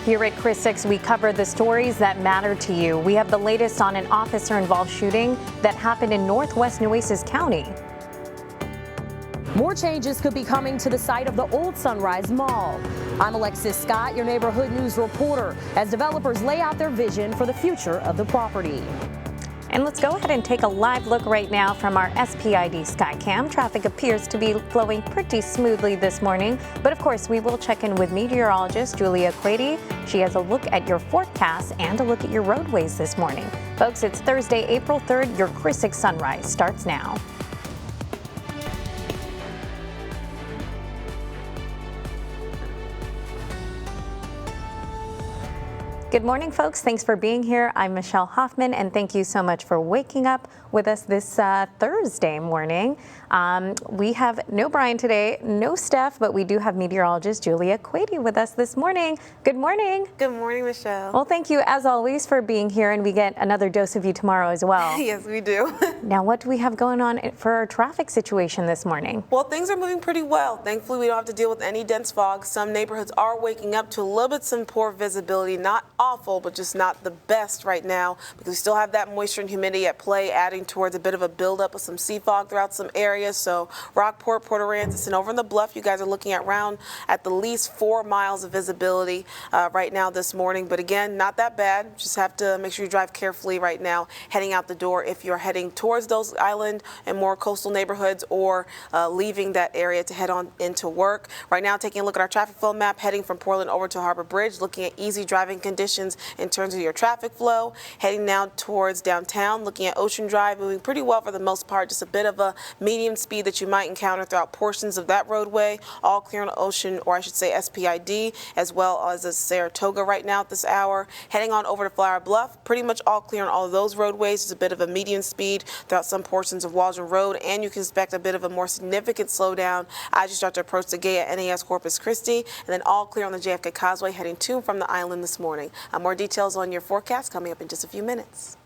Here at Chris 6, we cover the stories that matter to you. We have the latest on an officer-involved shooting that happened in northwest Nueces County. More changes could be coming to the site of the old Sunrise Mall. I'm Alexis Scott, your neighborhood news reporter, as developers lay out their vision for the future of the property. And let's go ahead and take a live look right now from our SPID Skycam. Traffic appears to be flowing pretty smoothly this morning, but of course we will check in with meteorologist Julia Quady. She has a look at your forecast and a look at your roadways this morning. Folks, it's Thursday, April 3rd. Your Chris 6 Sunrise starts now. Good morning, folks. Thanks for being here. I'm Michelle Hoffman, and thank you so much for waking up with us this Thursday morning. We have no Brian today, no Steph, but we do have meteorologist Julia Quady with us this morning. Good morning. Good morning, Michelle. Well, thank you, as always, for being here, and we get another dose of you tomorrow as well. Yes, we do. Now, what do we have going on for our traffic situation this morning? Well, things are moving pretty well. Thankfully, we don't have to deal with any dense fog. Some neighborhoods are waking up to a little bit some poor visibility, not awful, but just not the best right now because we still have that moisture and humidity at play, adding towards a bit of a buildup of some sea fog throughout some areas. So Rockport, Port Aransas, and over in the Bluff, you guys are looking at the least 4 miles of visibility right now this morning. But again, not that bad. Just have to make sure you drive carefully right now, heading out the door if you're heading towards those island and more coastal neighborhoods or leaving that area to head on into work. Right now, taking a look at our traffic flow map, heading from Portland over to Harbor Bridge, looking at easy driving conditions in terms of your traffic flow. Heading now towards downtown, looking at Ocean Drive, moving pretty well for the most part, just a bit of a medium speed that you might encounter throughout portions of that roadway. All clear on Ocean, or I should say SPID, as well as Saratoga right now at this hour. Heading on over to Flower Bluff, pretty much all clear on all of those roadways. Just a bit of a medium speed throughout some portions of Waldron Road, and you can expect a bit of a more significant slowdown as you start to approach the gate at NAS Corpus Christi, and then all clear on the JFK Causeway heading to and from the island this morning. More details on your forecast coming up in just a few minutes.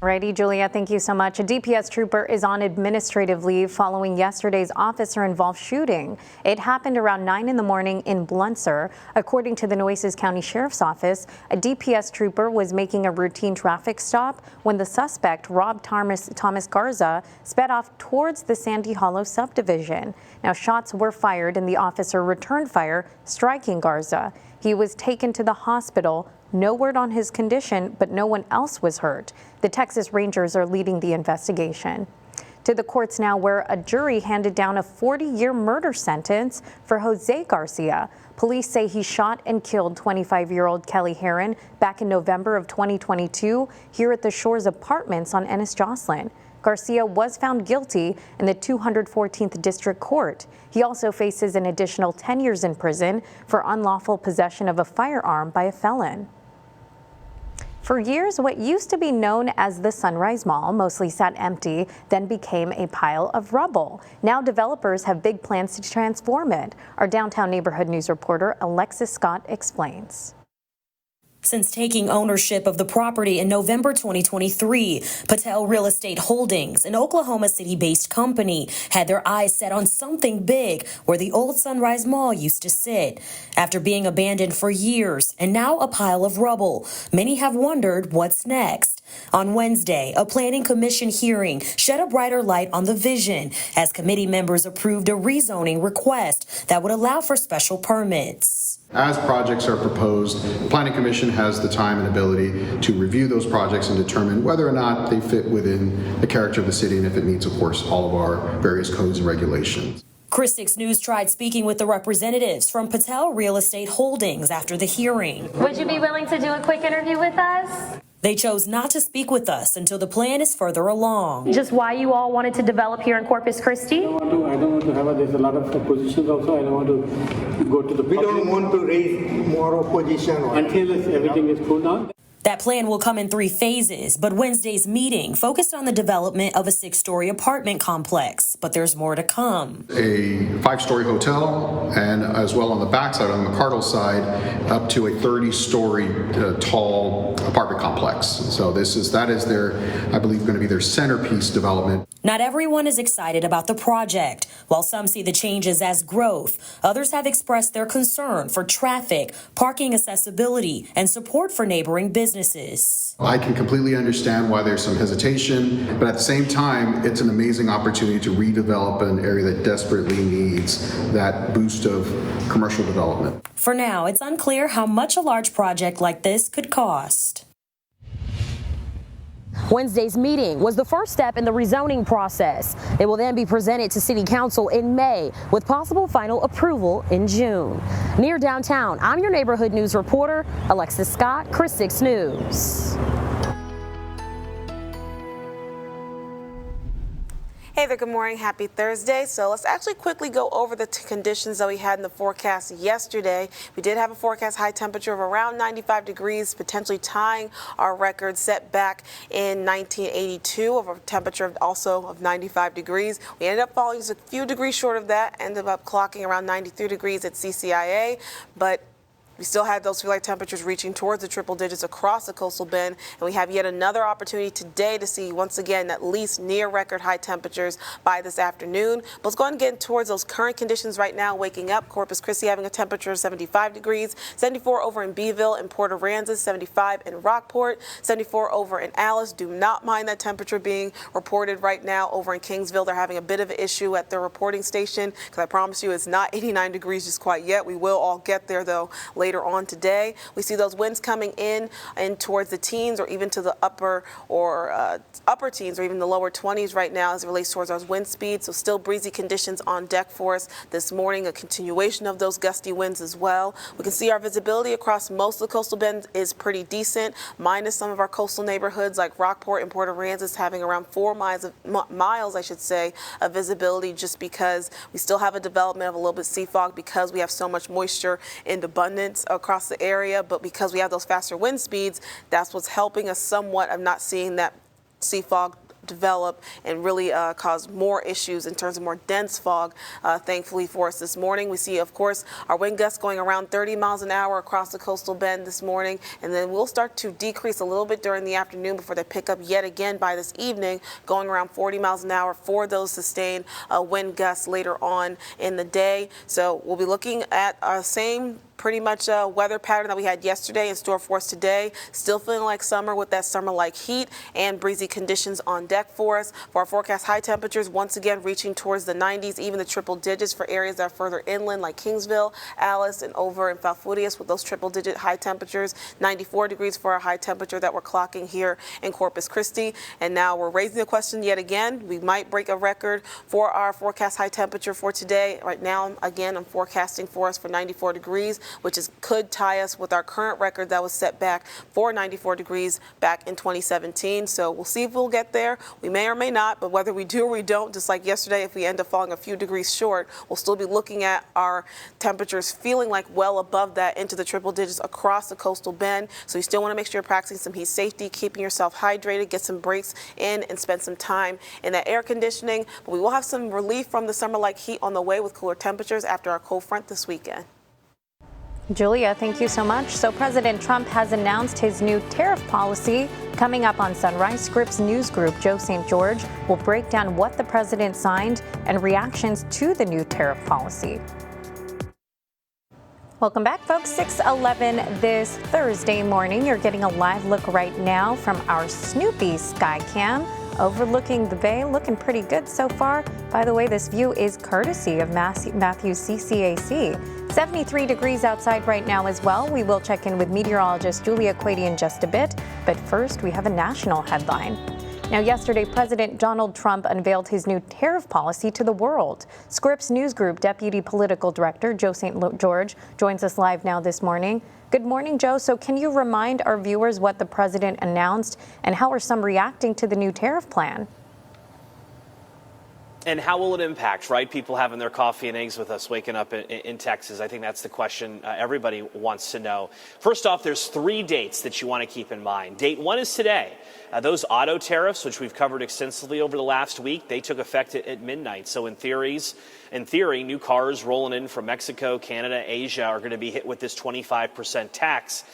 Alrighty, Julia, thank you so much. A DPS trooper is on administrative leave following yesterday's officer-involved shooting. It happened around 9 in the morning in Bluntzer. According to the Nueces County Sheriff's Office, a DPS trooper was making a routine traffic stop when the suspect, Rob Thomas Garza, sped off towards the Sandy Hollow subdivision. Now, shots were fired and the officer returned fire, striking Garza. He was taken to the hospital. No word on his condition, but no one else was hurt. The Texas Rangers are leading the investigation. To the courts now, where a jury handed down a 40-year murder sentence for Jose Garcia. Police say he shot and killed 25-year-old Kelly Herron back in November of 2022 here at the Shores Apartments on Ennis Jocelyn. Garcia was found guilty in the 214th District Court. He also faces an additional 10 years in prison for unlawful possession of a firearm by a felon. For years, what used to be known as the Sunrise Mall mostly sat empty, then became a pile of rubble. Now developers have big plans to transform it. Our downtown neighborhood news reporter Alexis Scott explains. Since taking ownership of the property in November 2023, Patel Real Estate Holdings, an Oklahoma City-based company, had their eyes set on something big where the old Sunrise Mall used to sit. After being abandoned for years and now a pile of rubble, many have wondered what's next. On Wednesday, a planning commission hearing shed a brighter light on the vision as committee members approved a rezoning request that would allow for special permits. As projects are proposed, the Planning Commission has the time and ability to review those projects and determine whether or not they fit within the character of the city and if it meets, of course, all of our various codes and regulations. Chris 6 News tried speaking with the representatives from Patel Real Estate Holdings after the hearing. Would you be willing to do a quick interview with us? They chose not to speak with us until the plan is further along. Just why you all wanted to develop here in Corpus Christi? I don't want to have there's a lot of oppositions also. I don't want to go to the We don't want to raise more opposition until everything is cooled down. That plan will come in 3 phases, but Wednesday's meeting focused on the development of a 6-story apartment complex. But there's more to come. A 5-story hotel, and as well on the backside, on the McCardle side, up to a 30-story tall apartment complex. So that is their, I believe, going to be their centerpiece development. Not everyone is excited about the project. While some see the changes as growth, others have expressed their concern for traffic, parking accessibility, and support for neighboring businesses. I can completely understand why there's some hesitation, but at the same time, it's an amazing opportunity to redevelop an area that desperately needs that boost of commercial development. For now, it's unclear how much a large project like this could cost. Wednesday's meeting was the first step in the rezoning process. It will then be presented to City Council in May with possible final approval in June. Near downtown, I'm your neighborhood news reporter, Alexis Scott, Chris 6 News. Hey there, good morning, happy Thursday. So let's actually quickly go over the conditions that we had in the forecast yesterday. We did have a forecast high temperature of around 95 degrees, potentially tying our record set back in 1982 of a temperature also of 95 degrees. We ended up falling just a few degrees short of that, ended up clocking around 93 degrees at CCIA, but we still had those feel-like temperatures reaching towards the triple digits across the coastal bend, and we have yet another opportunity today to see once again at least near record high temperatures by this afternoon. But let's go ahead and get towards those current conditions right now. Waking up, Corpus Christi having a temperature of 75 degrees, 74 over in Beeville and Port Aransas, 75 in Rockport, 74 over in Alice. Do not mind that temperature being reported right now over in Kingsville. They're having a bit of an issue at their reporting station because I promise you it's not 89 degrees just quite yet. We will all get there though later on today. We see those winds coming in towards the teens or even to the upper teens or even the lower 20s right now as it relates towards those wind speeds. So still breezy conditions on deck for us this morning, a continuation of those gusty winds as well. We can see our visibility across most of the coastal bend is pretty decent, minus some of our coastal neighborhoods like Rockport and Port Aransas having around 4 miles of visibility, just because we still have a development of a little bit of sea fog because we have so much moisture in abundance across the area, but because we have those faster wind speeds, that's what's helping us somewhat of not seeing that sea fog develop and really cause more issues in terms of more dense fog, thankfully for us this morning. We see, of course, our wind gusts going around 30 miles an hour across the coastal bend this morning, and then we'll start to decrease a little bit during the afternoon before they pick up yet again by this evening, going around 40 miles an hour for those sustained wind gusts later on in the day. So we'll be looking at our same pretty much weather pattern that we had yesterday in store for us today. Still feeling like summer with that summer-like heat and breezy conditions on deck for us. For our forecast high temperatures, once again reaching towards the 90s, even the triple digits for areas that are further inland like Kingsville, Alice, and over in Falfurrias with those triple-digit high temperatures. 94 degrees for our high temperature that we're clocking here in Corpus Christi. And now we're raising the question yet again. We might break a record for our forecast high temperature for today. Right now, again, I'm forecasting for us for 94 degrees. Which could tie us with our current record that was set back for 94 degrees back in 2017. So we'll see if we'll get there. We may or may not, but whether we do or we don't, just like yesterday, if we end up falling a few degrees short, we'll still be looking at our temperatures feeling like well above that into the triple digits across the coastal bend. So you still want to make sure you're practicing some heat safety, keeping yourself hydrated, get some breaks in and spend some time in that air conditioning. But we will have some relief from the summer-like heat on the way with cooler temperatures after our cold front this weekend. Julia, thank you so much. So President Trump has announced his new tariff policy coming up on Sunrise. Scripps News Group Joe St. George will break down what the president signed and reactions to the new tariff policy. Welcome back, folks. 6:11 this Thursday morning. You're getting a live look right now from our Snoopy Skycam overlooking the bay. Looking pretty good so far. By the way, this view is courtesy of Matthews CCAC. 73 degrees outside right now as well. We will check in with meteorologist Julia Quady in just a bit. But first, we have a national headline. Now, yesterday, President Donald Trump unveiled his new tariff policy to the world. Scripps News Group Deputy Political Director Joe St. George joins us live now this morning. Good morning, Joe. So can you remind our viewers what the president announced and how are some reacting to the new tariff plan? And how will it impact, right? People having their coffee and eggs with us, waking up in Texas. I think that's the question everybody wants to know. First off, there's 3 dates that you want to keep in mind. Date 1 is today. Those auto tariffs, which we've covered extensively over the last week, they took effect at midnight. So in theory, new cars rolling in from Mexico, Canada, Asia are going to be hit with this 25% tax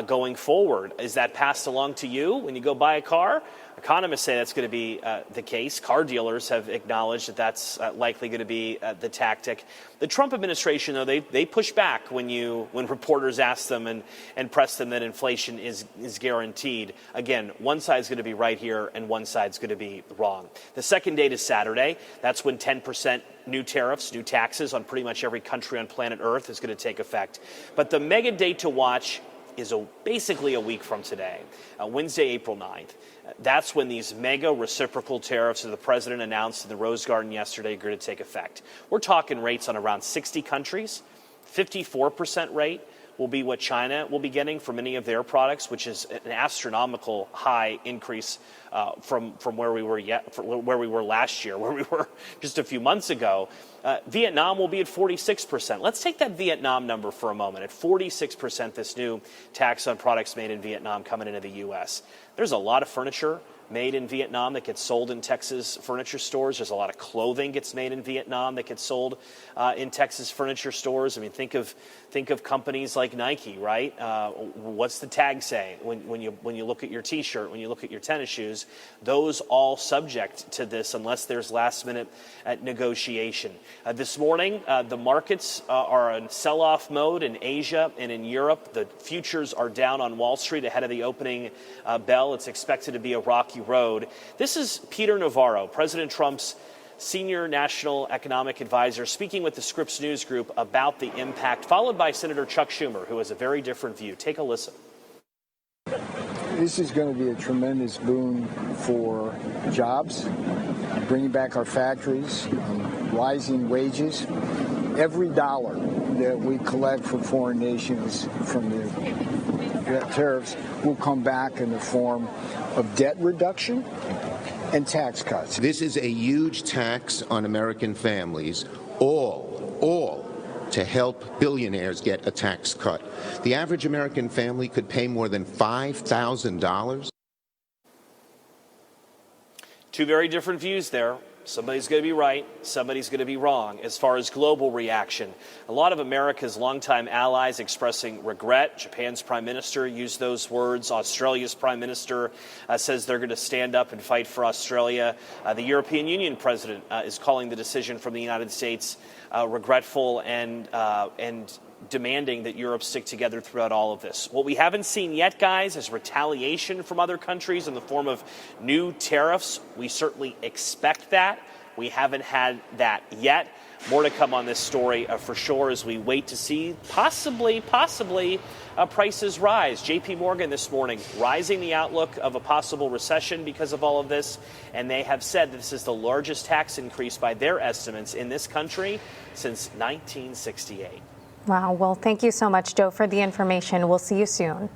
going forward. Is that passed along to you when you go buy a car? Economists say that's going to be the case. Car dealers have acknowledged that that's likely going to be the tactic. The Trump administration, though, they push back when reporters ask them and press them that inflation is guaranteed. Again, one side's going to be right here and one side's going to be wrong. The second date is Saturday. That's when 10% new tariffs, new taxes on pretty much every country on planet Earth is going to take effect. But the mega date to watch is basically a week from today, Wednesday, April 9th. That's when these mega reciprocal tariffs that the president announced in the Rose Garden yesterday are going to take effect. We're talking rates on around 60 countries. 54% rate will be what China will be getting for many of their products, which is an astronomical high increase from where we were last year, where we were just a few months ago. Vietnam will be at 46%. Let's take that Vietnam number for a moment. At 46%, this new tax on products made in Vietnam coming into the U.S. There's a lot of furniture made in Vietnam that gets sold in Texas furniture stores. There's a lot of clothing gets made in Vietnam that gets sold in Texas furniture stores. I mean, think of companies like Nike, right? What's the tag say when you look at your T-shirt, when you look at your tennis shoes? Those all subject to this unless there's last-minute negotiation. This morning, the markets are in sell-off mode in Asia and in Europe. The futures are down on Wall Street ahead of the opening bell. It's expected to be a rocky road. This is Peter Navarro, President Trump's senior national economic advisor, speaking with the Scripps News Group about the impact, followed by Senator Chuck Schumer, who has a very different view. Take a listen. This is going to be a tremendous boon for jobs, bringing back our factories, rising wages. Every dollar that we collect from foreign nations from the tariffs will come back in the form of debt reduction and tax cuts. This is a huge tax on American families, all to help billionaires get a tax cut. The average American family could pay more than $5,000. Two very different views there. Somebody's going to be right, somebody's going to be wrong. As far as global reaction, a lot of America's longtime allies expressing regret. Japan's prime minister used those words. Australia's prime minister says they're going to stand up and fight for Australia. The European Union president is calling the decision from the United States regretful and demanding that Europe stick together throughout all of this. What we haven't seen yet, guys, is retaliation from other countries in the form of new tariffs. We certainly expect that. We haven't had that yet. More to come on this story for sure as we wait to see possibly prices rise. JP Morgan this morning rising the outlook of a possible recession because of all of this. And they have said this is the largest tax increase by their estimates in this country since 1968. Wow. Well, thank you so much, Joe, for the information. We'll see you soon.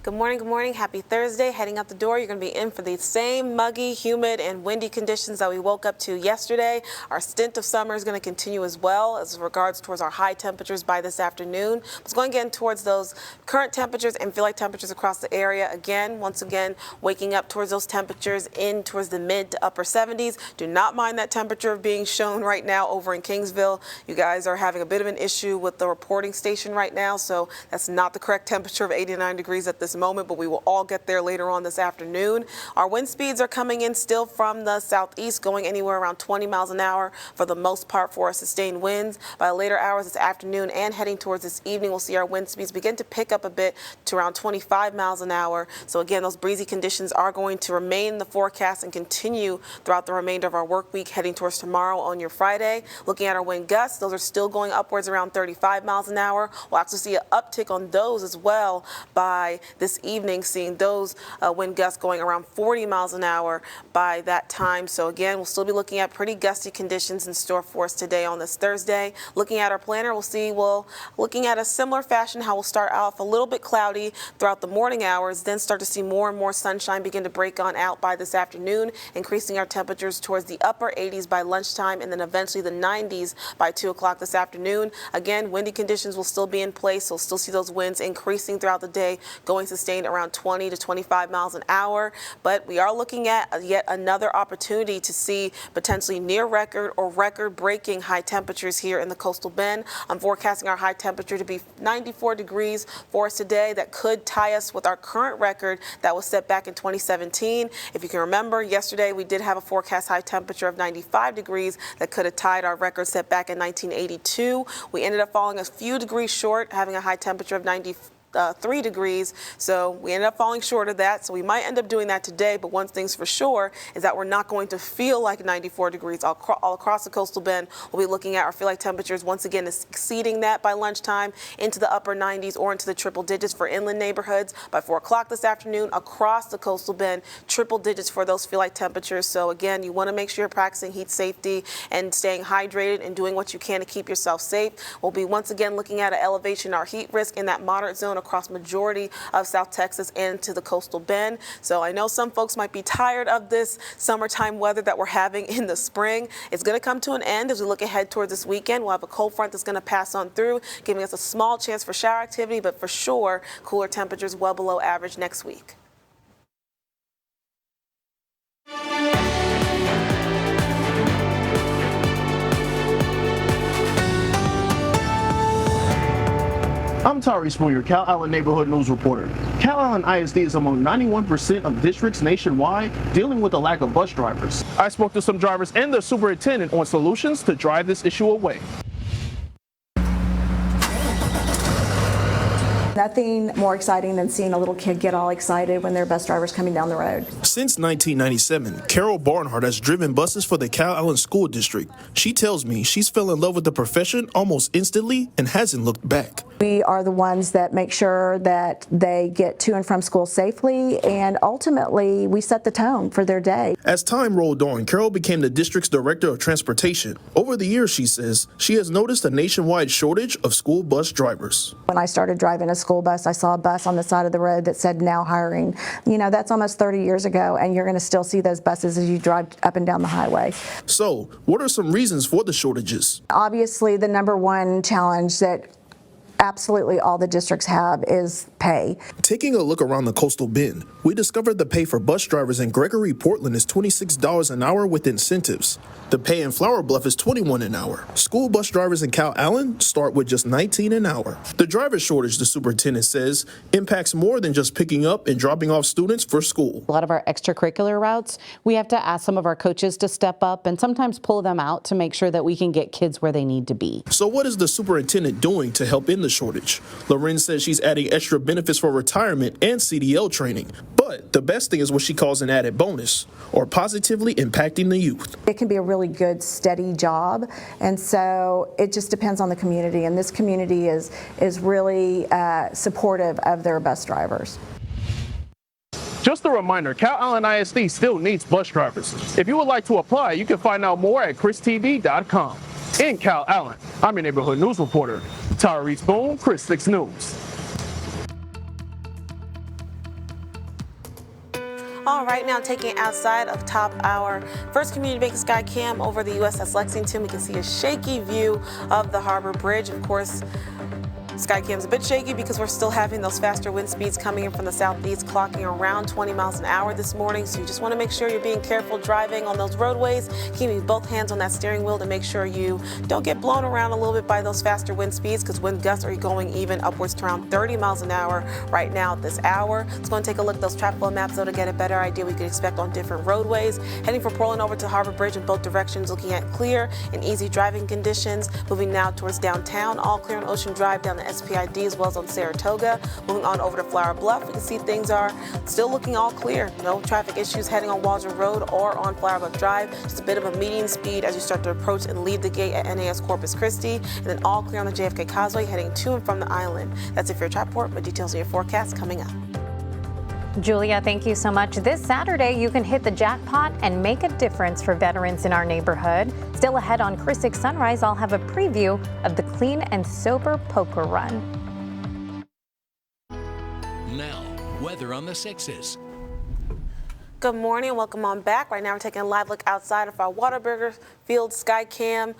Good morning, good morning. Happy Thursday. Heading out the door, you're going to be in for the same muggy, humid, and windy conditions that we woke up to yesterday. Our stint of summer is going to continue as well as regards towards our high temperatures by this afternoon. It's going to get towards those current temperatures and feel like temperatures across the area again. Once again, waking up towards those temperatures in towards the mid to upper 70s. Do not mind that temperature being shown right now over in Kingsville. You guys are having a bit of an issue with the reporting station right now, so that's not the correct temperature of 89 degrees at this moment, but we will all get there later on this afternoon. Our wind speeds are coming in still from the southeast, going anywhere around 20 miles an hour for the most part for our sustained winds. By the later hours this afternoon and heading towards this evening, we'll see our wind speeds begin to pick up a bit to around 25 miles an hour. So again, those breezy conditions are going to remain in the forecast and continue throughout the remainder of our work week heading towards tomorrow on your Friday. Looking at our wind gusts, those are still going upwards around 35 miles an hour. We'll actually see an uptick on those as well by this evening, seeing those wind gusts going around 40 miles an hour by that time. So again, we'll still be looking at pretty gusty conditions in store for us today on this Thursday. Looking at our planner, looking at a similar fashion, how we'll start off a little bit cloudy throughout the morning hours, then start to see more and more sunshine begin to break on out by this afternoon, increasing our temperatures towards the upper 80s by lunchtime, and then eventually the 90s by 2 o'clock this afternoon. Again, windy conditions will still be in place, so we'll still see those winds increasing throughout the day, going sustained around 20 to 25 miles an hour. But we are looking at yet another opportunity to see potentially near record or record-breaking high temperatures here in the coastal bend. I'm forecasting our high temperature to be 94 degrees for us today. That could tie us with our current record that was set back in 2017. If you can remember, yesterday we did have a forecast high temperature of 95 degrees that could have tied our record set back in 1982. We ended up falling a few degrees short, having a high temperature of 93 degrees, so we ended up falling short of that. So we might end up doing that today, but one thing's for sure is that we're not going to feel like 94 degrees all across the coastal bend. We'll be looking at our feel like temperatures once again exceeding that by lunchtime into the upper 90s or into the triple digits for inland neighborhoods. By 4 o'clock this afternoon across the coastal bend, triple digits for those feel like temperatures. So again, you want to make sure you're practicing heat safety and staying hydrated and doing what you can to keep yourself safe. We'll be once again looking at an elevation, our heat risk in that moderate zone across majority of South Texas and to the coastal bend. So I know some folks might be tired of this summertime weather that we're having in the spring. It's going to come to an end as we look ahead towards this weekend. We'll have a cold front that's going to pass on through, giving us a small chance for shower activity, but for sure, cooler temperatures well below average next week. I'm Tyree Spoon, your Cal Allen Neighborhood News reporter. Cal Allen ISD is among 91% of districts nationwide dealing with a lack of bus drivers. I spoke to some drivers and their superintendent on solutions to drive this issue away. Nothing more exciting than seeing a little kid get all excited when their bus driver's coming down the road. Since 1997, Carol Barnhart has driven buses for the Cal Allen School District. She tells me she's fell in love with the profession almost instantly and hasn't looked back. We are the ones that make sure that they get to and from school safely, and ultimately we set the tone for their day. As time rolled on, Carol became the district's director of transportation. Over the years, she says, she has noticed a nationwide shortage of school bus drivers. When I started driving a school bus, I saw a bus on the side of the road that said now hiring. You know, that's almost 30 years ago, and you're going to still see those buses as you drive up and down the highway. So, what are some reasons for the shortages? Obviously, the number one challenge that absolutely all the districts have is pay. Taking a look around the coastal bend, we discovered the pay for bus drivers in Gregory Portland is $26 an hour with incentives. The pay in Flower Bluff is $21 an hour. School bus drivers in Cal Allen start with just $19 an hour. The driver shortage, the superintendent says, impacts more than just picking up and dropping off students for school. A lot of our extracurricular routes, we have to ask some of our coaches to step up and sometimes pull them out to make sure that we can get kids where they need to be. So what is the superintendent doing to help in the shortage? Lorenz says she's adding extra benefits for retirement and CDL training. But the best thing is what she calls an added bonus, or positively impacting the youth. It can be a really good, steady job, and so it just depends on the community, and this community is really supportive of their bus drivers. Just a reminder, Cal Allen ISD still needs bus drivers. If you would like to apply, you can find out more at christv.com. In Cal Allen, I'm your neighborhood news reporter, Tyree Spoon, Chris 6 News. All right, now taking it outside of top our first community-based sky cam over the USS Lexington, we can see a shaky view of the Harbor Bridge. Of course, Skycam's a bit shaky because we're still having those faster wind speeds coming in from the southeast, clocking around 20 miles an hour this morning. So you just want to make sure you're being careful driving on those roadways, keeping both hands on that steering wheel to make sure you don't get blown around a little bit by those faster wind speeds, because wind gusts are going even upwards to around 30 miles an hour right now at this hour. Let's go and take a look at those traffic flow maps though to get a better idea we could expect on different roadways. Heading from Portland over to Harbor Bridge in both directions, looking at clear and easy driving conditions. Moving now towards downtown, all clear on Ocean Drive down the SPID as well as on Saratoga. Moving on over to Flower Bluff, we can see things are still looking all clear. No traffic issues heading on Waldron Road or on Flower Bluff Drive. Just a bit of a median speed as you start to approach and leave the gate at NAS Corpus Christi. And then all clear on the JFK Causeway heading to and from the island. That's it for your Traport, but details of your forecast coming up. Julia, thank you so much. This Saturday, you can hit the jackpot and make a difference for veterans in our neighborhood. Still ahead on Chris 6 Sunrise, I'll have a preview of the Clean and Sober Poker Run. Now, weather on the 6s. Good morning. Welcome on back. Right now, we're taking a live look outside of our Whataburger Field Skycam.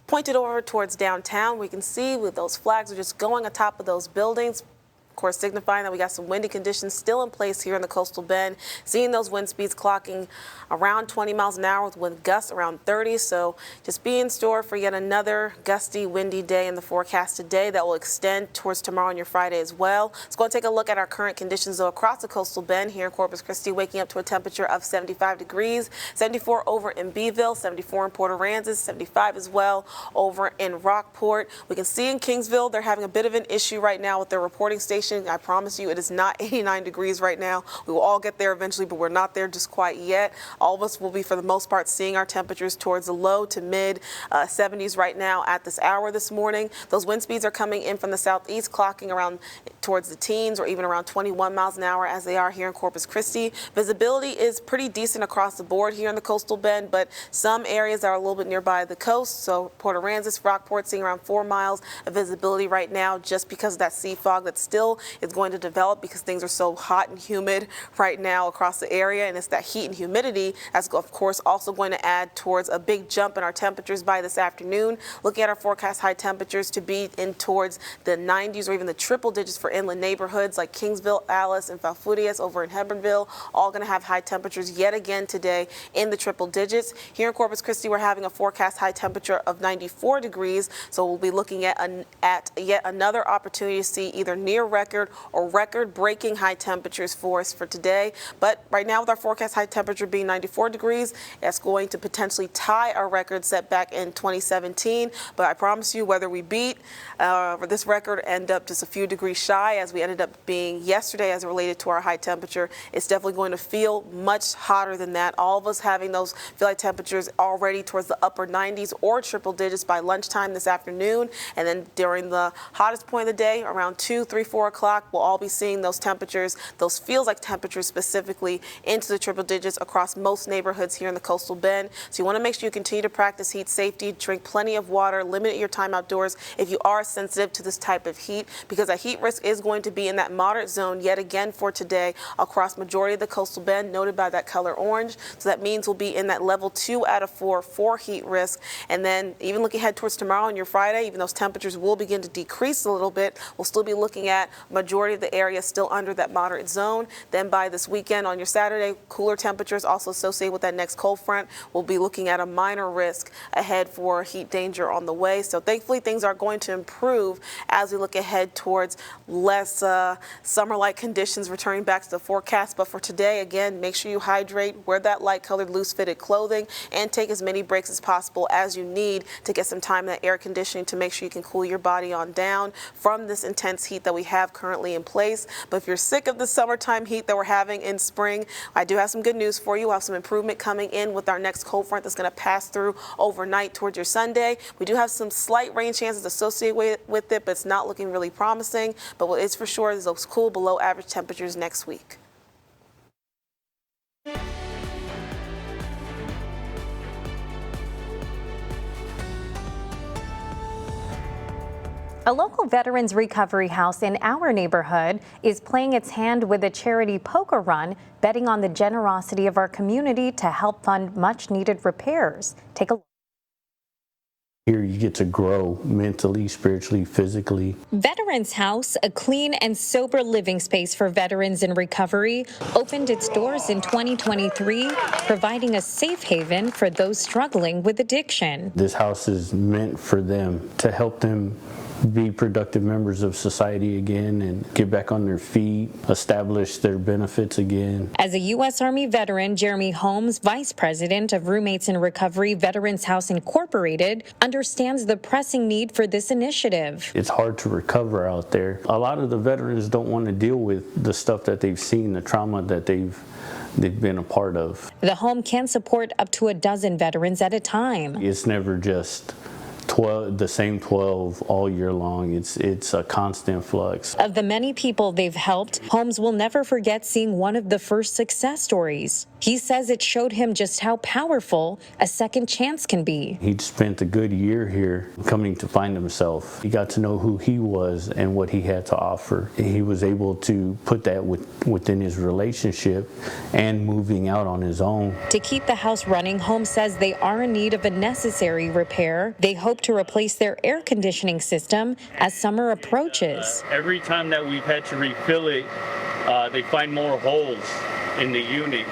Pointed over towards downtown. We can see with those flags are just going atop of those buildings. Of course, signifying that we got some windy conditions still in place here in the coastal bend. Seeing those wind speeds clocking around 20 miles an hour with wind gusts around 30. So just be in store for yet another gusty, windy day in the forecast today that will extend towards tomorrow and your Friday as well. Let's go and take a look at our current conditions though across the coastal bend here in Corpus Christi, waking up to a temperature of 75 degrees, 74 over in Beeville, 74 in Port Aransas, 75 as well over in Rockport. We can see in Kingsville they're having a bit of an issue right now with their reporting station. I promise you it is not 89 degrees right now. We will all get there eventually, but we're not there just quite yet. All of us will be, for the most part, seeing our temperatures towards the low to mid 70s right now at this hour this morning. Those wind speeds are coming in from the southeast, clocking around towards the teens or even around 21 miles an hour as they are here in Corpus Christi. Visibility is pretty decent across the board here in the coastal bend, but some areas are a little bit nearby the coast. So Port Aransas, Rockport, seeing around 4 miles of visibility right now just because of that sea fog that still is going to develop because things are so hot and humid right now across the area, and it's that heat and humidity that's of course also going to add towards a big jump in our temperatures by this afternoon. Looking at our forecast high temperatures to be in towards the 90s or even the triple digits for inland neighborhoods like Kingsville, Alice, and Falfurrias over in Hebbronville, all going to have high temperatures yet again today in the triple digits. Here in Corpus Christi, we're having a forecast high temperature of 94 degrees, so we'll be looking at yet another opportunity to see either near record or record-breaking high temperatures for us for today. But right now with our forecast high temperature being 94 degrees, that's going to potentially tie our record set back in 2017. But I promise you, whether we beat this record, end up just a few degrees shy as we ended up being yesterday as it related to our high temperature, it's definitely going to feel much hotter than that. All of us having those feel like temperatures already towards the upper 90s or triple digits by lunchtime this afternoon. And then during the hottest point of the day, around 2, 3, 4 o'clock, we'll all be seeing those temperatures, those feels like temperatures specifically into the triple digits across most neighborhoods here in the coastal bend. So you want to make sure you continue to practice heat safety, drink plenty of water, limit your time outdoors if you are sensitive to this type of heat, because that heat risk is going to be in that moderate zone yet again for today across majority of the coastal bend, noted by that color orange. So that means we'll be in that level 2 out of 4 for heat risk. And then even looking ahead towards tomorrow and your Friday, even those temperatures will begin to decrease a little bit, we'll still be looking at majority of the area still under that moderate zone. Then by this weekend on your Saturday, cooler temperatures also associated with that next cold front. We'll be looking at a minor risk ahead for heat danger on the way. So thankfully things are going to improve as we look ahead towards less summer-like conditions returning back to the forecast. But for today, again, make sure you hydrate, wear that light-colored, loose-fitted clothing, and take as many breaks as possible as you need to get some time in that air conditioning to make sure you can cool your body on down from this intense heat that we have currently in place. But if you're sick of the summertime heat that we're having in spring, I do have some good news for you. We'll have some improvement coming in with our next cold front that's going to pass through overnight towards your Sunday. We do have some slight rain chances associated with it, but it's not looking really promising. But what is for sure is those cool below average temperatures next week. A local veterans recovery house in our neighborhood is playing its hand with a charity poker run, betting on the generosity of our community to help fund much needed repairs. Take a look. Here you get to grow mentally, spiritually, physically. Veterans House, a clean and sober living space for veterans in recovery, opened its doors in 2023, providing a safe haven for those struggling with addiction. This house is meant for them, to help them be productive members of society again and get back on their feet, establish their benefits again. As a U.S. Army veteran, Jeremy Holmes, Vice President of Roommates in Recovery Veterans House Incorporated, understands the pressing need for this initiative. It's hard to recover out there. A lot of the veterans don't want to deal with the stuff that they've seen, the trauma that they've been a part of. The home can support up to a dozen veterans at a time. It's never just the same 12 all year long. It's a constant flux. Of the many people they've helped, Holmes will never forget seeing one of the first success stories. He says it showed him just how powerful a second chance can be. He'd spent a good year here coming to find himself. He got to know who he was and what he had to offer. He was able to put that within his relationship and moving out on his own. To keep the house running, Holmes says they are in need of a necessary repair. They hope to replace their air conditioning system as summer approaches. Every time that we've had to refill it, they find more holes in the unit.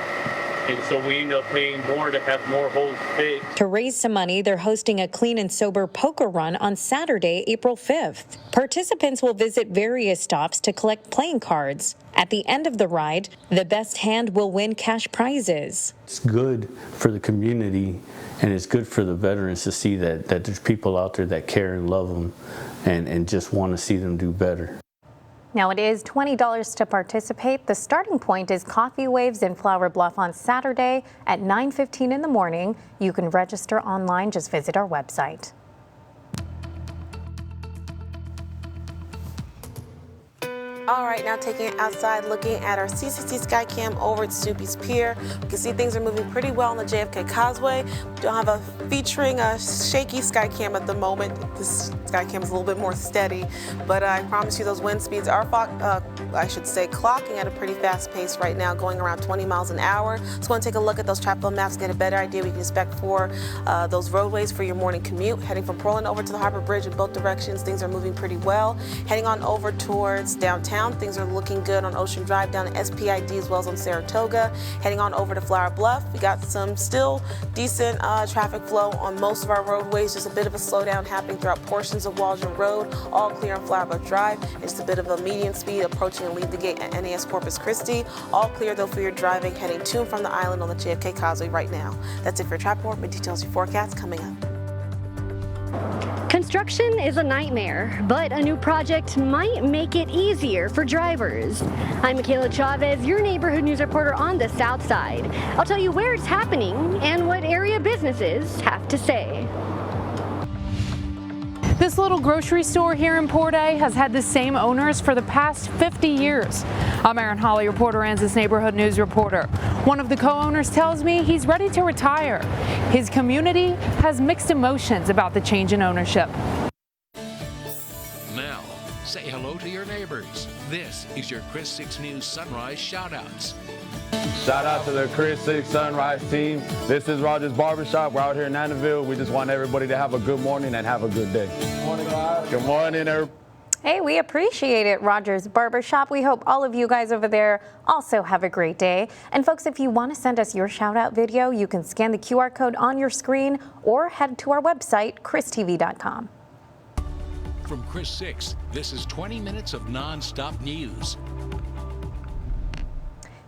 And so we end up paying more to have more holes fixed. To raise some money, they're hosting a clean and sober poker run on Saturday, April 5th. Participants will visit various stops to collect playing cards. At the end of the ride, the best hand will win cash prizes. It's good for the community, and it's good for the veterans to see that there's people out there that care and love them and just want to see them do better. Now it is $20 to participate. The starting point is Coffee Waves in Flower Bluff on Saturday at 9:15 in the morning. You can register online. Just visit our website. All right, now taking it outside, looking at our CCC Skycam over at Snoopy's Pier. We can see things are moving pretty well on the JFK Causeway. We don't have featuring a shaky Skycam at the moment. This Skycam is a little bit more steady, but I promise you those wind speeds are, clocking at a pretty fast pace right now, going around 20 miles an hour. So going to take a look at those traffic flow maps, get a better idea what you can expect for those roadways for your morning commute. Heading from Portland over to the Harbor Bridge in both directions, things are moving pretty well. Heading on over towards downtown, things are looking good on Ocean Drive down to SPID as well as on Saratoga. Heading on over to Flower Bluff, we got some still decent traffic flow on most of our roadways, just a bit of a slowdown happening throughout portions of Waldron Road, all clear on Flower Bluff Drive. It's just a bit of a median speed approaching and leave the gate at NAS Corpus Christi. All clear though for your driving heading to and from the island on the JFK Causeway right now. That's it for Traffic Report. More details your forecast coming up. Construction is a nightmare, but a new project might make it easier for drivers. I'm Michaela Chavez, your neighborhood news reporter on the South Side. I'll tell you where it's happening and what area businesses have to say. This little grocery store here in Port A has had the same owners for the past 50 years. I'm Erin Holly, reporter Anzus Neighborhood News reporter. One of the co-owners tells me he's ready to retire. His community has mixed emotions about the change in ownership. Now, say hello to your neighbors. This is your Chris 6 News Sunrise Shoutouts. Shout out to the Chris 6 Sunrise team. This is Rogers Barbershop. We're out here in Nannville. We just want everybody to have a good morning and have a good day. Good morning, guys. Good morning, everybody. Hey, we appreciate it, Rogers Barbershop. We hope all of you guys over there also have a great day. And folks, if you want to send us your shout out video, you can scan the QR code on your screen or head to our website, christv.com. From Chris 6, this is 20 minutes of non-stop news.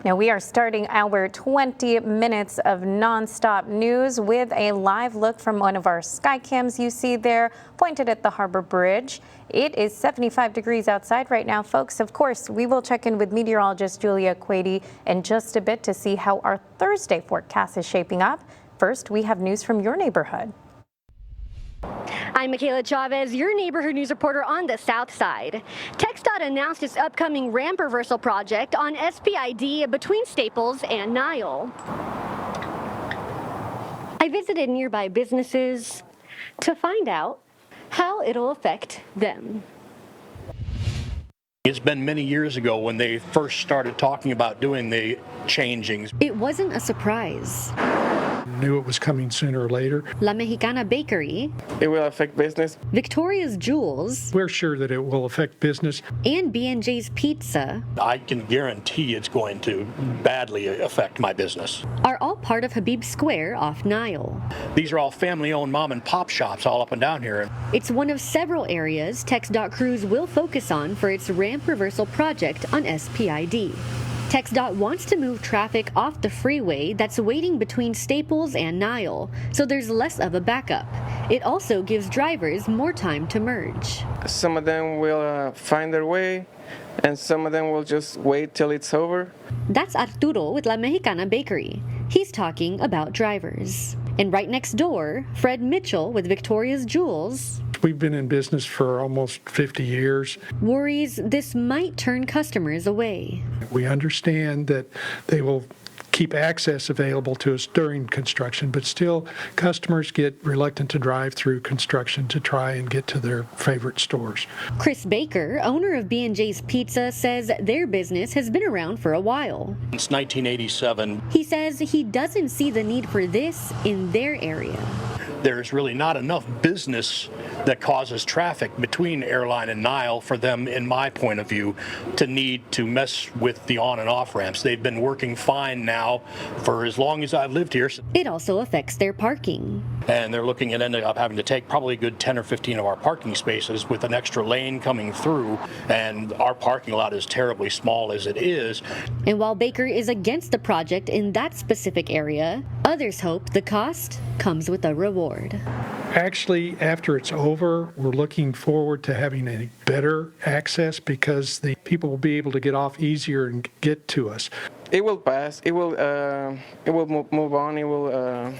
Now we are starting our 20 minutes of nonstop news with a live look from one of our sky cams you see there pointed at the Harbor Bridge. It is 75 degrees outside right now, folks. Of course, we will check in with meteorologist Julia Quady in just a bit to see how our Thursday forecast is shaping up. First, we have news from your neighborhood. I'm Michaela Chavez, your neighborhood news reporter on the South Side. TxDOT announced its upcoming ramp reversal project on SPID between Staples and Nile. I visited nearby businesses to find out how it'll affect them. It's been many years ago when they first started talking about doing the changings. It wasn't a surprise. Knew it was coming sooner or later. La Mexicana Bakery. It will affect business. Victoria's Jewels. We're sure that it will affect business. And B&J's Pizza. I can guarantee it's going to badly affect my business. Are all part of Habib Square off Nile. These are all family-owned mom and pop shops all up and down here. It's one of several areas TxDOT crews will focus on for its ramp reversal project on SPID. TxDOT wants to move traffic off the freeway that's waiting between Staples and Nile, so there's less of a backup. It also gives drivers more time to merge. Some of them will find their way, and some of them will just wait till it's over. That's Arturo with La Mexicana Bakery. He's talking about drivers. And right next door, Fred Mitchell with Victoria's Jewels We've been in business for almost 50 years. worries this might turn customers away. We understand that they will keep access available to us during construction, but still customers get reluctant to drive through construction to try and get to their favorite stores. Chris Baker, owner of B&J's Pizza, says their business has been around for a while. Since 1987, He says he doesn't see the need for this in their area. there's really not enough business that causes traffic between Airline and Nile for them, in my point of view, to need to mess with the on and off ramps. They've been working fine now for as long as I've lived here. It also affects their parking. And they're looking at ending up having to take probably a good 10 or 15 of our parking spaces with an extra lane coming through. And our parking lot is terribly small as it is. And while Baker is against the project in that specific area, others hope the cost comes with a reward. Actually, after it's over, we're looking forward to having a better access because the people will be able to get off easier and get to us. It will pass. It will move on. It will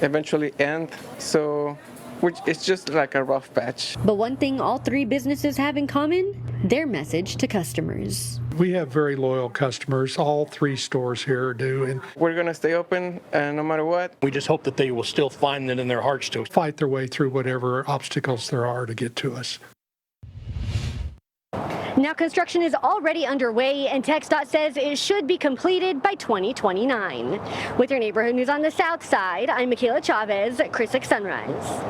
eventually end. So it's just like a rough patch. But one thing all three businesses have in common, their message to customers. We have very loyal customers. All three stores here do. And we're going to stay open no matter what. We just hope that they will still find it in their hearts to fight their way through whatever obstacles there are to get to us. Now construction is already underway and TxDOT says it should be completed by 2029. With your neighborhood news on the south side, I'm Michaela Chavez, Chris 6 Sunrise.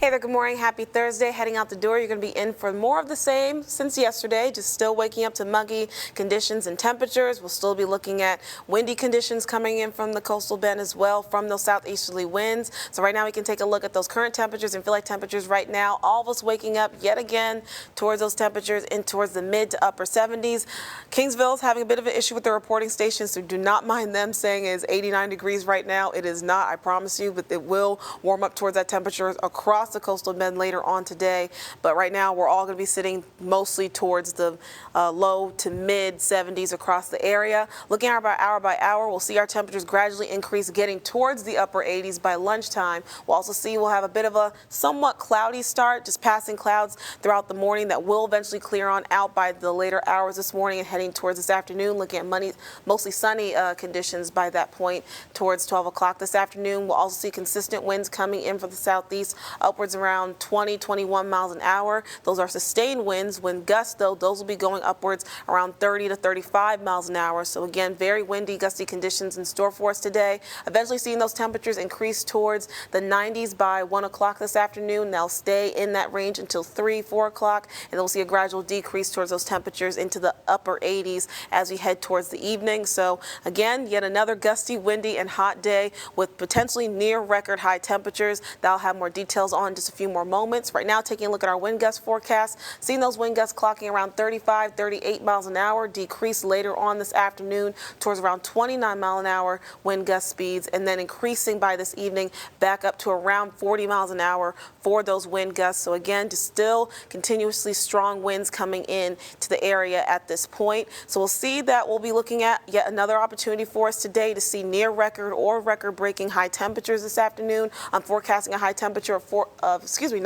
Hey there, good morning. Happy Thursday. Heading out the door, you're going to be in for more of the same since yesterday. Just still waking up to muggy conditions and temperatures. We'll still be looking at windy conditions coming in from the coastal bend as well from those southeasterly winds. So right now we can take a look at those current temperatures and feel like temperatures right now. All of us waking up yet again towards those temperatures in towards the mid to upper 70s. Kingsville's having a bit of an issue with the reporting station, so do not mind them saying it's 89 degrees right now. It is not, I promise you, but it will warm up towards that temperature across the coastal bend later on today. But right now we're all going to be sitting mostly towards the low to mid 70s across the area. Looking at hour by hour, we'll see our temperatures gradually increase, getting towards the upper 80s by lunchtime. We'll also see we'll have a bit of a somewhat cloudy start, just passing clouds throughout the morning that will eventually clear on out by the later hours this morning and heading towards this afternoon. Looking at mostly sunny conditions by that point towards 12 o'clock this afternoon. We'll also see consistent winds coming in from the southeast, upwards around 20, 21 miles an hour. Those are sustained winds. Wind gusts, though, those will be going upwards around 30 to 35 miles an hour. So again, very windy, gusty conditions in store for us today. Eventually seeing those temperatures increase towards the 90s by 1 o'clock this afternoon. They'll stay in that range until 3, 4 o'clock, and then we'll see a gradual decrease towards those temperatures into the upper 80s as we head towards the evening. So again, yet another gusty, windy, and hot day with potentially near record high temperatures. That'll have more details on just a few more moments. Right now, taking a look at our wind gust forecast, seeing those wind gusts clocking around 35, 38 miles an hour, decrease later on this afternoon towards around 29 mile an hour wind gust speeds, and then increasing by this evening back up to around 40 miles an hour for those wind gusts. So again, just still continuously strong winds coming in to the area at this point. So we'll see that we'll be looking at yet another opportunity for us today to see near record or record breaking high temperatures this afternoon. I'm forecasting a high temperature of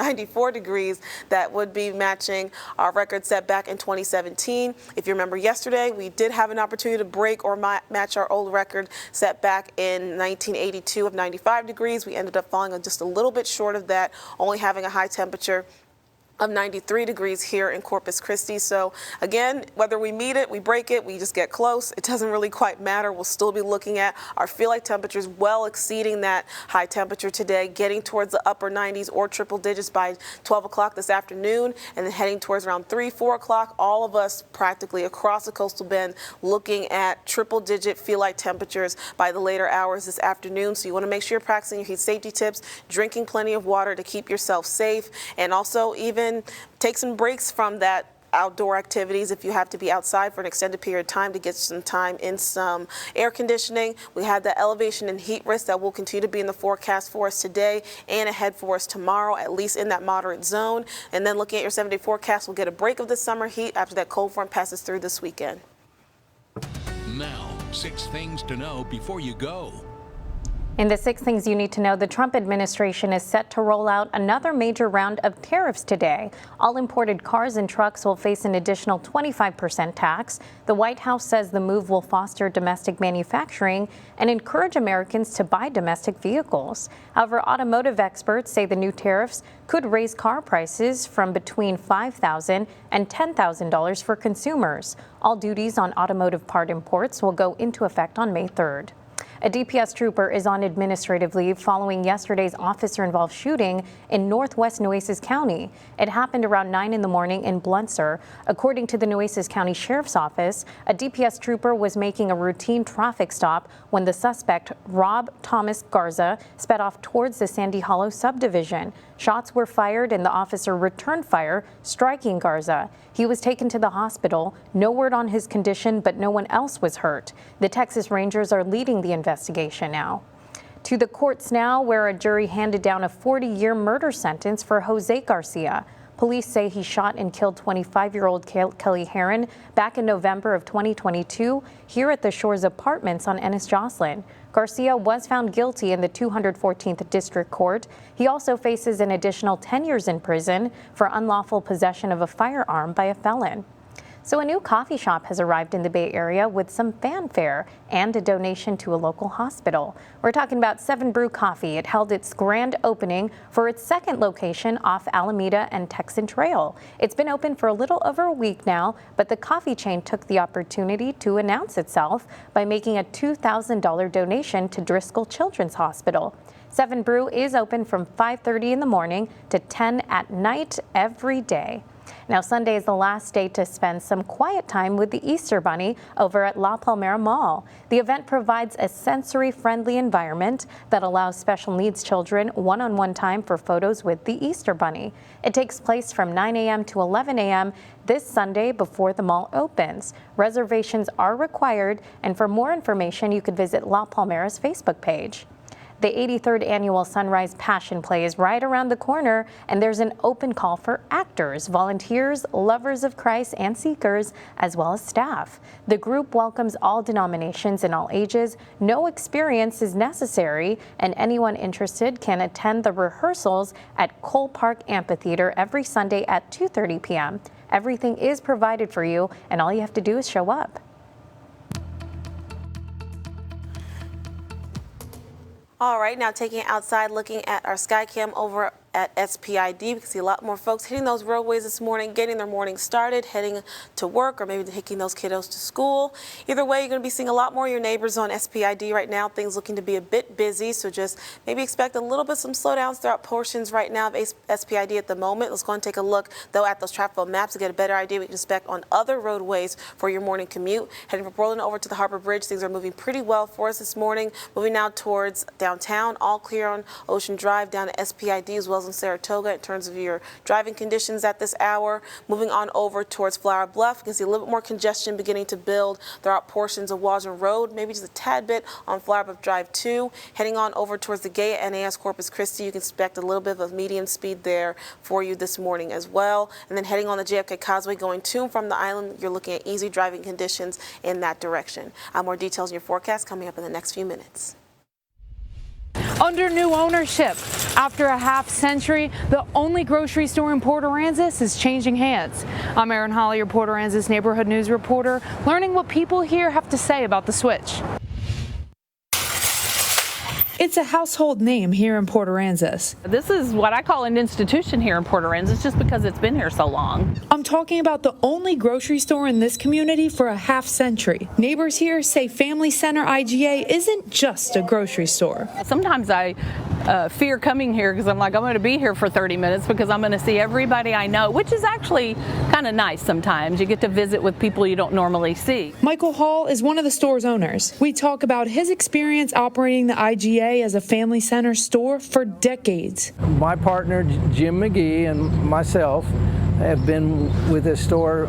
94 degrees. That would be matching our record set back in 2017. If you remember yesterday, we did have an opportunity to break or match our old record set back in 1982 of 95 degrees. We ended up falling just a little bit short of that, only having a high temperature of 93 degrees here in Corpus Christi. So again, whether we meet it, we break it, we just get close, it doesn't really quite matter. We'll still be looking at our feel like temperatures well exceeding that high temperature today, getting towards the upper 90s or triple digits by 12 o'clock this afternoon, and then heading towards around 3, 4 o'clock. All of us practically across the coastal bend looking at triple digit feel like temperatures by the later hours this afternoon. So you want to make sure you're practicing your heat safety tips, drinking plenty of water to keep yourself safe, and also even take some breaks from that outdoor activities if you have to be outside for an extended period of time to get some time in some air conditioning. We had the elevation and heat risk that will continue to be in the forecast for us today and ahead for us tomorrow, at least in that moderate zone. And then looking at your 7-day forecast, we'll get a break of the summer heat after that cold front passes through this weekend. Now, 6 things to know before you go. In the 6 things you need to know, the Trump administration is set to roll out another major round of tariffs today. All imported cars and trucks will face an additional 25% tax. The White House says the move will foster domestic manufacturing and encourage Americans to buy domestic vehicles. However, automotive experts say the new tariffs could raise car prices from between $5,000 and $10,000 for consumers. All duties on automotive part imports will go into effect on May 3rd. A DPS trooper is on administrative leave following yesterday's officer-involved shooting in northwest Nueces County. It happened around 9 in the morning in Bluntsur. According to the Nueces County Sheriff's Office, a DPS trooper was making a routine traffic stop when the suspect, Rob Thomas Garza, sped off towards the Sandy Hollow subdivision. Shots were fired and the officer returned fire, striking Garza. He was taken to the hospital. No word on his condition, but no one else was hurt. The Texas Rangers are leading the investigation now. To the courts now, where a jury handed down a 40-year murder sentence for Jose Garcia. Police say he shot and killed 25-year-old Kelly Herron back in November of 2022 here at the Shores Apartments on Ennis Jocelyn. Garcia was found guilty in the 214th District Court. He also faces an additional 10 years in prison for unlawful possession of a firearm by a felon. So a new coffee shop has arrived in the Bay Area with some fanfare and a donation to a local hospital. We're talking about 7 Brew Coffee. It held its grand opening for its second location off Alameda and Texan Trail. It's been open for a little over a week now, but the coffee chain took the opportunity to announce itself by making a $2,000 donation to Driscoll Children's Hospital. 7 Brew is open from 5:30 in the morning to 10 at night every day. Now, Sunday is the last day to spend some quiet time with the Easter Bunny over at La Palmera Mall. The event provides a sensory-friendly environment that allows special needs children one-on-one time for photos with the Easter Bunny. It takes place from 9 a.m. to 11 a.m. this Sunday before the mall opens. Reservations are required, and for more information, you could visit La Palmera's Facebook page. The 83rd annual Sunrise Passion Play is right around the corner, and there's an open call for actors, volunteers, lovers of Christ, and seekers, as well as staff. The group welcomes all denominations and all ages. No experience is necessary, and anyone interested can attend the rehearsals at Cole Park Amphitheater every Sunday at 2:30 p.m. Everything is provided for you, and all you have to do is show up. All right, now taking it outside, looking at our Skycam over at SPID. We can see a lot more folks hitting those roadways this morning, getting their morning started, heading to work, or maybe taking those kiddos to school. Either way, you're going to be seeing a lot more of your neighbors on SPID right now. Things looking to be a bit busy, so just maybe expect a little bit some slowdowns throughout portions right now of SPID at the moment. Let's go and take a look, though, at those traffic maps to get a better idea what you can expect on other roadways for your morning commute. Heading from Portland over to the Harbor Bridge, things are moving pretty well for us this morning. Moving now towards downtown, all clear on Ocean Drive down to SPID as well as in Saratoga in terms of your driving conditions at this hour. Moving on over towards Flower Bluff, you can see a little bit more congestion beginning to build throughout portions of Waldron Road, maybe just a tad bit on Flower Bluff Drive 2. Heading on over towards the Gaya NAS Corpus Christi, you can expect a little bit of medium speed there for you this morning as well. And then heading on the JFK Causeway going to and from the island, you're looking at easy driving conditions in that direction. More details in your forecast coming up in the next few minutes. Under new ownership, after a half century, the only grocery store in Port Aransas is changing hands. I'm Erin Holly, your Port Aransas neighborhood news reporter, learning what people here have to say about the switch. It's a household name here in Port Aransas. This is what I call an institution here in Port Aransas just because it's been here so long. I'm talking about the only grocery store in this community for a half century. Neighbors here say Family Center IGA isn't just a grocery store. Sometimes I fear coming here because I'm going to be here for 30 minutes because I'm going to see everybody I know, which is actually kind of nice sometimes. You get to visit with people you don't normally see. Michael Hall is one of the store's owners. We talk about his experience operating the IGA as a Family Center store for decades. My partner, Jim McGee, and myself have been with this store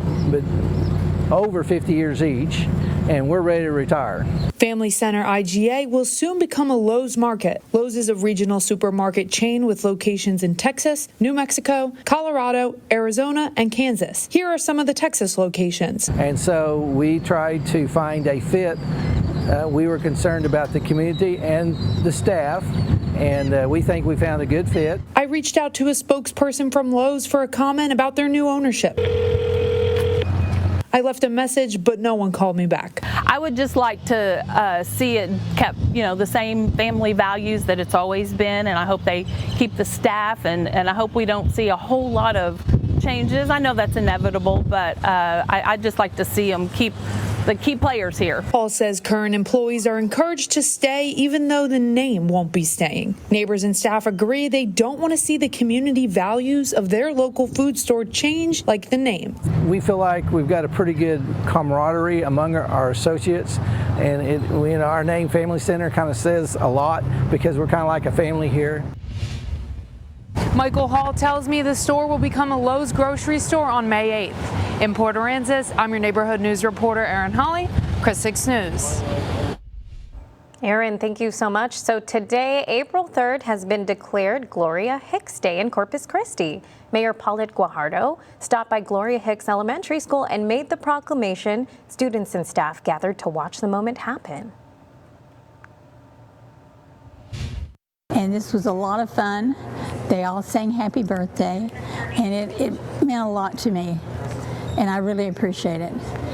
over 50 years each, and we're ready to retire. Family Center IGA will soon become a Lowe's Market. Lowe's is a regional supermarket chain with locations in Texas, New Mexico, Colorado, Arizona, and Kansas. Here are some of the Texas locations. And so we tried to find a fit we were concerned about the community and the staff, and we think we found a good fit. I reached out to a spokesperson from Lowe's for a comment about their new ownership. I left a message, but no one called me back. I would just like to see it kept, the same family values that it's always been, and I hope they keep the staff, and I hope we don't see a whole lot of changes. I know that's inevitable, but I'd just like to see them keep the key players here. Paul says current employees are encouraged to stay even though the name won't be staying. Neighbors and staff agree they don't want to see the community values of their local food store change like the name. We feel like we've got a pretty good camaraderie among our associates, and our name, Family Center, kind of says a lot because we're kind of like a family here. Michael Hall tells me the store will become a Lowe's grocery store on May 8th. In Port Aransas, I'm your neighborhood news reporter, Erin Holly, Chris 6 News. Erin, thank you so much. So today, April 3rd, has been declared Gloria Hicks Day in Corpus Christi. Mayor Paulette Guajardo stopped by Gloria Hicks Elementary School and made the proclamation. Students and staff gathered to watch the moment happen. And this was a lot of fun. They all sang happy birthday, and it meant a lot to me, and I really appreciate it.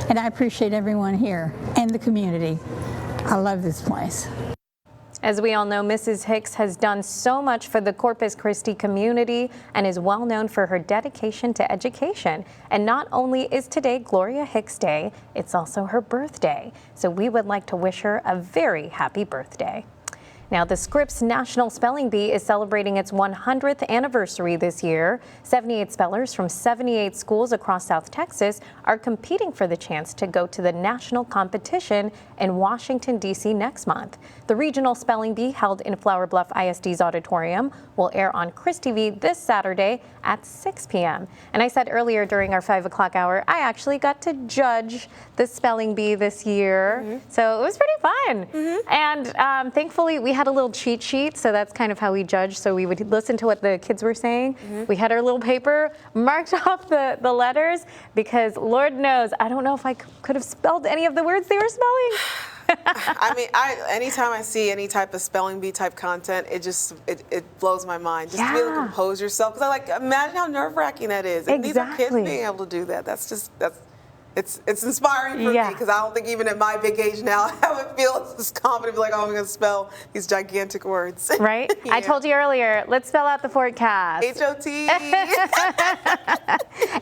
And I appreciate everyone here and the community. I love this place. As we all know, Mrs. Hicks has done so much for the Corpus Christi community and is well known for her dedication to education. And not only is today Gloria Hicks Day, it's also her birthday. So we would like to wish her a very happy birthday. Now, the Scripps National Spelling Bee is celebrating its 100th anniversary this year. 78 spellers from 78 schools across South Texas are competing for the chance to go to the national competition in Washington, D.C. next month. The regional spelling bee, held in Flower Bluff ISD's auditorium, will air on Chris TV this Saturday at 6 p.m. And I said earlier during our 5 o'clock hour, I actually got to judge the spelling bee this year. So it was pretty fun. And thankfully, we had a little cheat sheet, so that's kind of how we judged. So we would listen to what the kids were saying. We had our little paper, marked off the letters, because Lord knows, I don't know if I could have spelled any of the words they were spelling. I mean, anytime I see any type of spelling bee type content, it blows my mind. Just to be able to compose yourself, because imagine how nerve-wracking that is. And these are kids being able to do that. It's inspiring for me, because I don't think even at my big age now I would feel as confident, like, oh, I'm going to spell these gigantic words. Right? I told you earlier, let's spell out the forecast. H-O-T.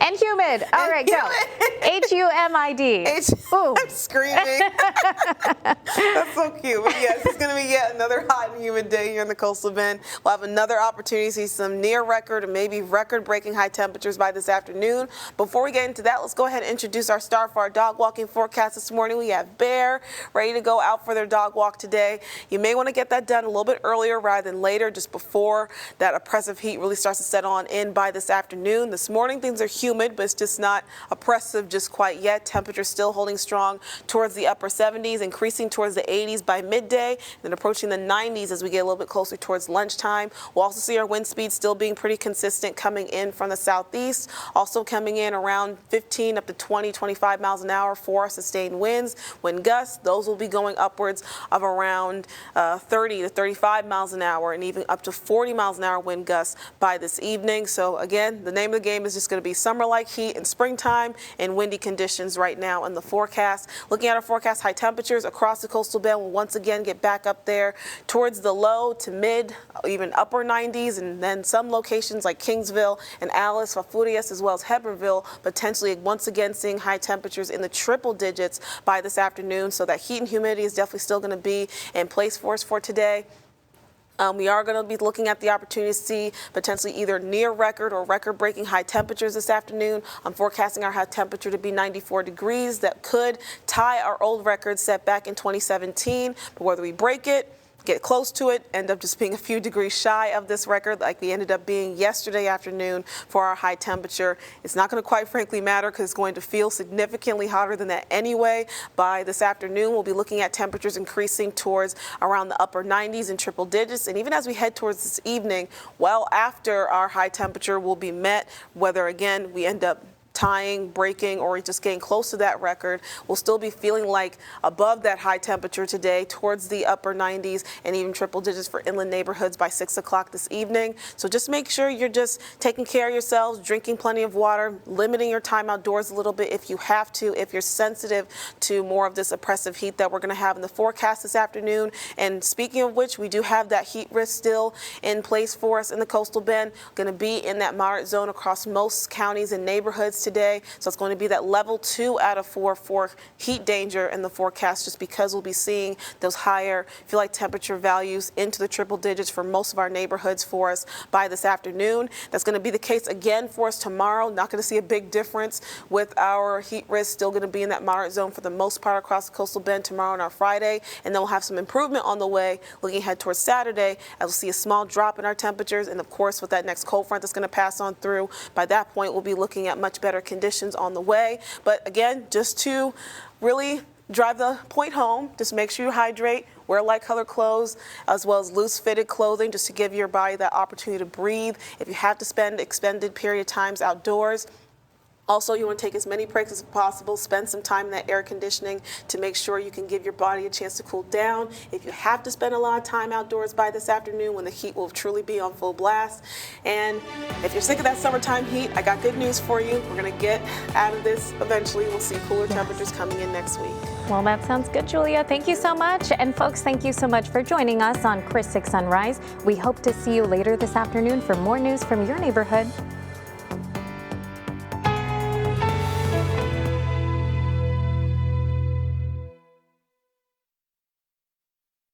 And humid. All right, go. H-U-M-I-D. I'm screaming. That's so cute. But yes, it's going to be yet another hot and humid day here in the Coastal Bend. We'll have another opportunity to see some near record or maybe record-breaking high temperatures by this afternoon. Before we get into that, let's go ahead and introduce our star for our dog walking forecast this morning. We have Bear ready to go out for their dog walk today. You may want to get that done a little bit earlier rather than later, just before that oppressive heat really starts to set on in by this afternoon. This morning things are humid, but it's just not oppressive just quite yet. Temperatures still holding strong towards the upper 70s, increasing towards the 80s by midday, then approaching the 90s as we get a little bit closer towards lunchtime. We'll also see our wind speed still being pretty consistent coming in from the southeast, also coming in around 15 up to 20, 25 miles an hour for sustained winds. Wind gusts, those will be going upwards of around 30 to 35 miles an hour, and even up to 40 miles an hour wind gusts by this evening. So again, the name of the game is just going to be summer-like heat in springtime and windy conditions right now in the forecast. Looking at our forecast, high temperatures across the Coastal Bend will once again get back up there towards the low to mid, even upper 90s, and then some locations like Kingsville and Alice, Falfurrias, as well as Hebbronville, potentially once again seeing high temperatures in the triple digits by this afternoon. So that heat and humidity is definitely still going to be in place for us for today. We are going to be looking at the opportunity to see potentially either near record or record-breaking high temperatures this afternoon. I'm forecasting our high temperature to be 94 degrees. That could tie our old record set back in 2017. But whether we break it, get close to it, end up just being a few degrees shy of this record like we ended up being yesterday afternoon for our high temperature, it's not going to quite frankly matter, because it's going to feel significantly hotter than that anyway. By this afternoon, we'll be looking at temperatures increasing towards around the upper 90s and triple digits. And even as we head towards this evening, well after our high temperature will be met, whether again we end up tying, breaking, or just getting close to that record. We'll still be feeling like above that high temperature today, towards the upper 90s and even triple digits for inland neighborhoods by 6 o'clock this evening. So just make sure you're just taking care of yourselves, drinking plenty of water, limiting your time outdoors a little bit if you have to, if you're sensitive to more of this oppressive heat that we're going to have in the forecast this afternoon. And speaking of which, we do have that heat risk still in place for us in the coastal bend. Going to be in that moderate zone across most counties and neighborhoods today. So it's going to be that level 2 out of 4 for heat danger in the forecast, just because we'll be seeing those higher, feel like temperature values into the triple digits for most of our neighborhoods for us by this afternoon. That's going to be the case again for us tomorrow. Not going to see a big difference with our heat risk, still going to be in that moderate zone for the most part across the coastal bend tomorrow and our Friday. And then we'll have some improvement on the way looking ahead towards Saturday, as we'll see a small drop in our temperatures. And of course, with that next cold front that's going to pass on through, by that point, we'll be looking at much better conditions on the way. But again, just to really drive the point home, just make sure you hydrate, wear light colored clothes, as well as loose fitted clothing, just to give your body that opportunity to breathe. If you have to spend extended period of times outdoors, also, you want to take as many breaks as possible, spend some time in that air conditioning to make sure you can give your body a chance to cool down. If you have to spend a lot of time outdoors by this afternoon when the heat will truly be on full blast. And if you're sick of that summertime heat, I got good news for you. We're going to get out of this eventually. We'll see cooler temperatures coming in next week. Well, that sounds good, Julia. Thank you so much. And folks, thank you so much for joining us on Chris 6 Sunrise. We hope to see you later this afternoon for more news from your neighborhood.